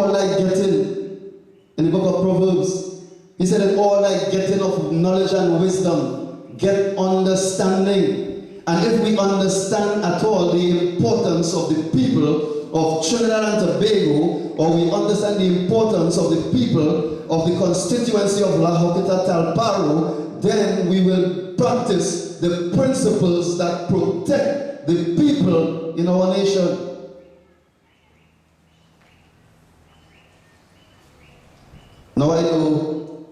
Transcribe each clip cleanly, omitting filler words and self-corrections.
all thy getting, in the book of Proverbs, he said, in all thy getting of knowledge and wisdom, get understanding. And if we understand at all the importance of the people of Trinidad and Tobago, or we understand the importance of the people of the constituency of La Joquita Talparo, then we will practice the principles that protect the people in our nation. Now I know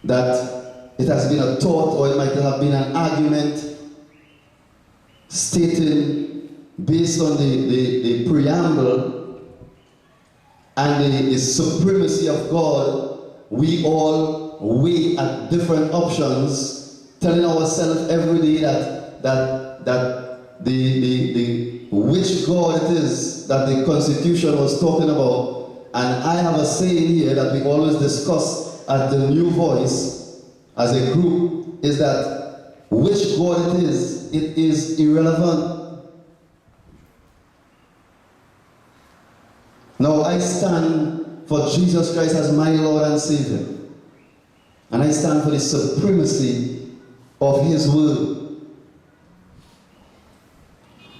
that it has been a thought, or it might have been an argument stating, based on the preamble and the supremacy of God, we all weigh at different options, telling ourselves every day that the which God it is that the Constitution was talking about. And I have a saying here that we always discuss at the New Voice as a group, is that which God it is irrelevant. Now I stand for Jesus Christ as my Lord and Savior. And I stand for the supremacy of His word.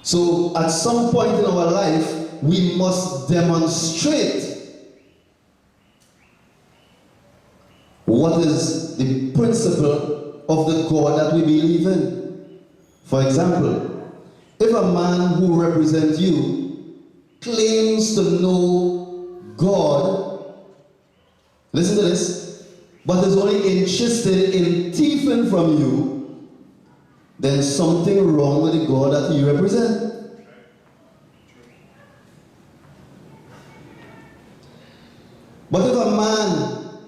So at some point in our life, we must demonstrate what is the principle of the God that we believe in. For example, if a man who represents you claims to know God, listen to this, but is only interested in thieving from you, then something wrong with the God that you represent. But if a man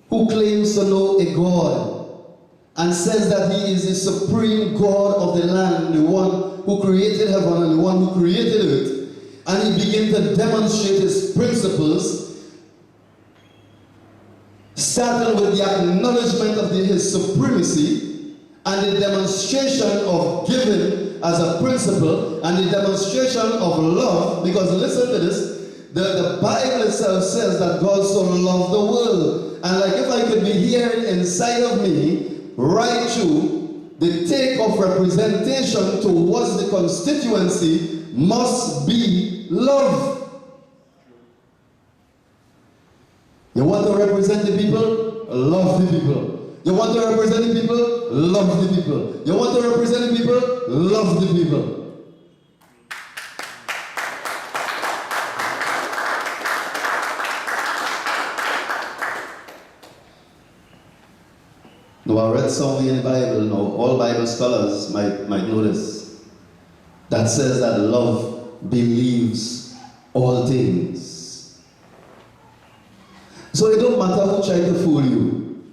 who claims to know a God and says that he is the supreme God of the land, the one who created heaven and the one who created earth, and he begins to demonstrate his principles, starting with the acknowledgement of his supremacy and the demonstration of giving as a principle and the demonstration of love, because listen to this, the Bible itself says that God so loved the world. And like if I could be hearing inside of me, right through, the take of representation towards the constituency must be love. You want to represent the people? Love the people. You want to represent the people? Love the people. You want to represent the people? Love the people. Now, I read somewhere in the Bible, now all Bible scholars might know this, that says that love believes all things. So it don't matter who try to fool you.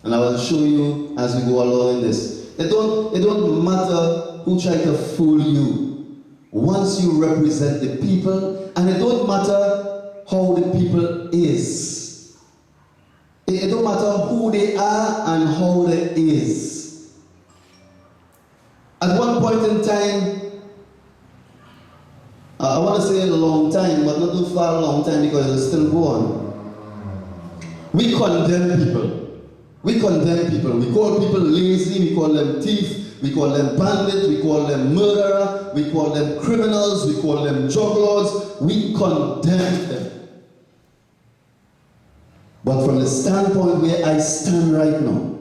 And I will show you as we go along in this. It don't matter who try to fool you. Once you represent the people, and it don't matter how the people is. It don't matter who they are and how they is. At one point in time, I want to say a long time, but not too far a long time because it'll still go on. We condemn people. We condemn people. We call people lazy, we call them thief, we call them bandit, we call them murderer, we call them criminals, we call them drug lords. We condemn them. But from the standpoint where I stand right now,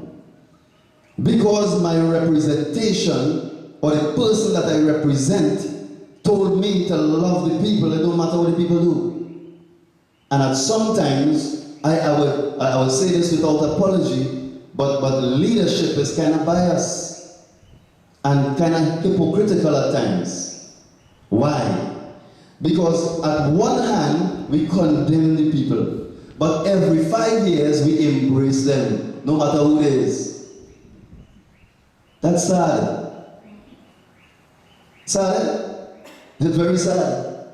because my representation or the person that I represent told me to love the people, it don't matter what the people do. And at sometimes, I would say this without apology, but leadership is kind of biased and kind of hypocritical at times. Why? Because at one hand, we condemn the people. But every 5 years, we embrace them, no matter who it is. That's sad. Sad? It's very sad.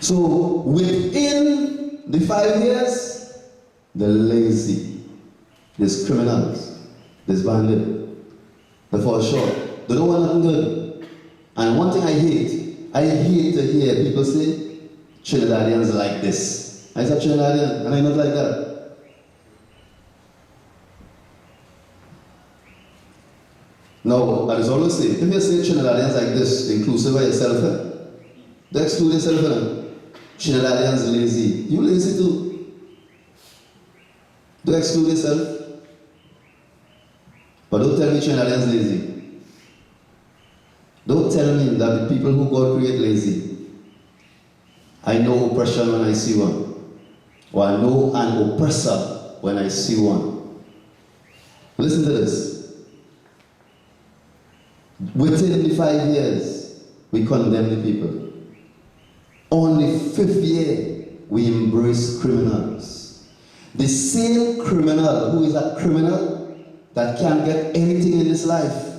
So, within the 5 years, the lazy, there's criminals, there's bandit, they fall short. They don't want nothing good. And one thing I hate, I hate to hear people say, Trinidadians like this. I said Trinidadian, and I'm not like that. No, I just always say, if you say Trinidadians like this, inclusive of yourself, they exclude yourself. Trinidadians lazy. You lazy too. Don't exclude yourself. But don't tell me Trinidadians lazy. Don't tell me that the people who God create lazy. I know oppression when I see one. Or I know an oppressor when I see one. Listen to this. Within the 5 years, we condemn the people. On the 5th year, we embrace criminals. The same criminal who is a criminal that can't get anything in this life.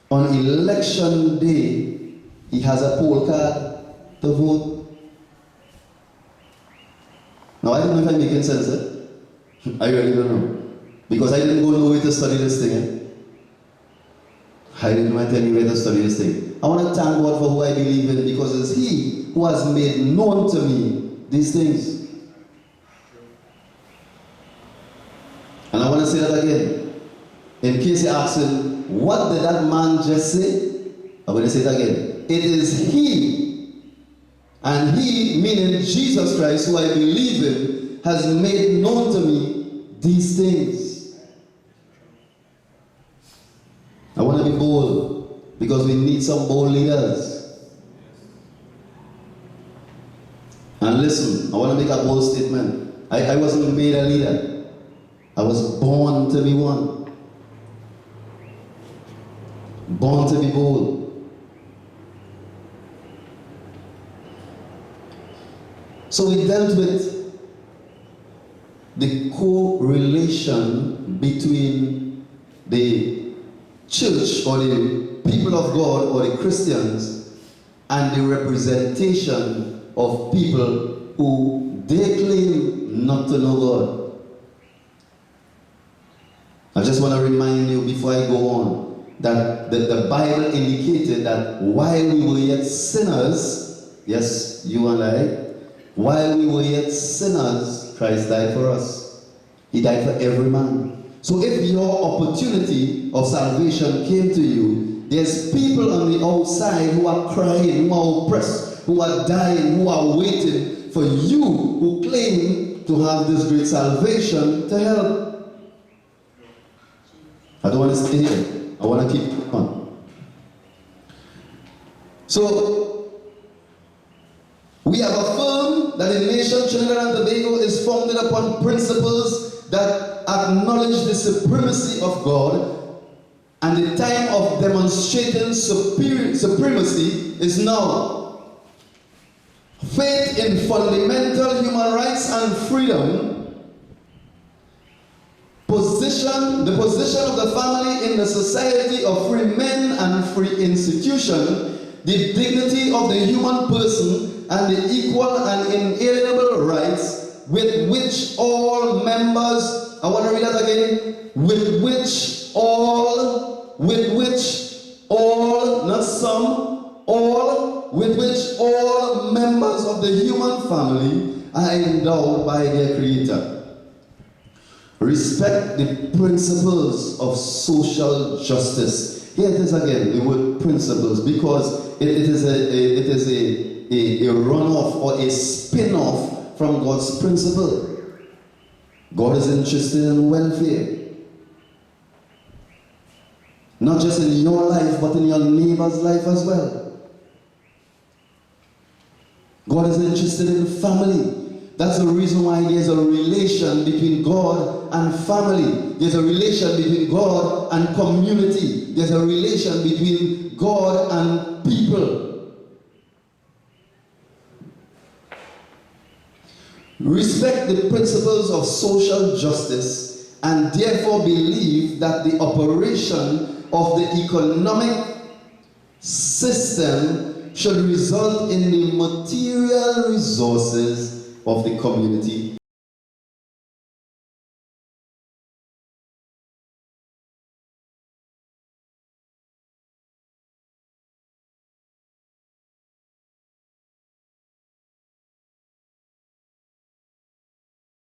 On election day, he has a poll card to vote. Now, I don't know if I'm making sense. I really don't know. Because I didn't go nowhere to study this thing. I didn't went anywhere to study this thing. I want to thank God for who I believe in, because it's He who has made known to me these things. And I want to say that again. In case you're asking, what did that man just say? I'm going to say it again. It is He, and He, meaning Jesus Christ, who I believe in, has made known to me these things. I want to be bold, because we need some bold leaders. And listen, I want to make a bold statement. I wasn't made a leader. I was born to be one. Born to be bold. So we dealt with the correlation between the church or the people of God or the Christians and the representation of people who they claim not to know God. I just want to remind you before I go on that the Bible indicated that while we were yet sinners, yes, you and I, while we were yet sinners, Christ died for us. He died for every man. So if your opportunity of salvation came to you, there's people on the outside who are crying, who are oppressed, who are dying, who are waiting for you who claim to have this great salvation to help. I don't want to stay here. I want to keep on. So, we have affirmed that the nation Trinidad and Tobago is founded upon principles that acknowledge the supremacy of God, and the time of demonstrating supremacy is now. Faith in fundamental human rights and freedom, the position of the family in the society of free men and free institution, the dignity of the human person, and the equal and inalienable rights with which all members, I want to read that again, with which all, not some, all, with which all members of the human family are endowed by their Creator. Respect the principles of social justice. Here it is again, the word principles, because it is a runoff or a spin-off from God's principle. God is interested in welfare. Not just in your life, but in your neighbor's life as well. God is interested in family. That's the reason why there's a relation between God and family. There's a relation between God and community. There's a relation between God and people. Respect the principles of social justice and therefore believe that the operation of the economic system should result in the material resources of the community